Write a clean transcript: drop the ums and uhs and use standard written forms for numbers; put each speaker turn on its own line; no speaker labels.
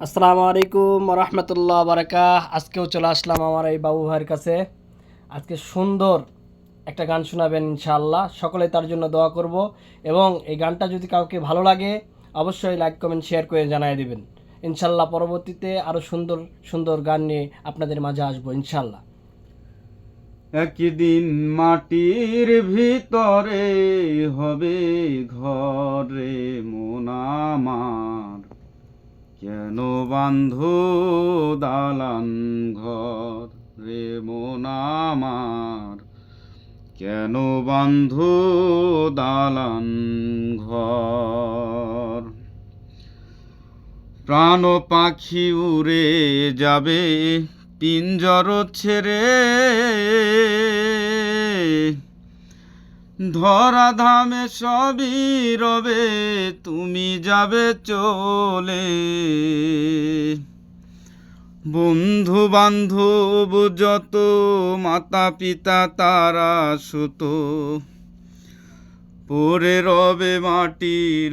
আসসালামু আলাইকুম রহমতুল্লাহ বারাকাহ। আজকেও চলে আসলাম আমার এই বাবু ভাইয়ের কাছে। আজকে সুন্দর একটা গান শোনাবেন ইনশাআল্লাহ। সকলে তার জন্য দোয়া করব এবং এই গানটা যদি কাউকে ভালো লাগে অবশ্যই লাইক কমেন্ট শেয়ার করে জানিয়ে দিবেন। ইনশাআল্লাহ পরবর্তীতে আরও সুন্দর সুন্দর গান নিয়ে আপনাদের মাঝে আসবো ইনশাআল্লাহ।
একদিন মাটির ভিতরে হবে ঘরে মন আমার, কেন বান্ধো দালান ঘর রে মন আমার, কেন বান্ধো দালান ঘর। প্রাণ পাখি উড়ে যাবে পিঞ্জর ছেড়ে, ধরা ধামে সবই রবে তুমি যাবে চলে। বন্ধু বান্ধব যত মাতা পিতা তারা সুত, পড়ে রবে মাটির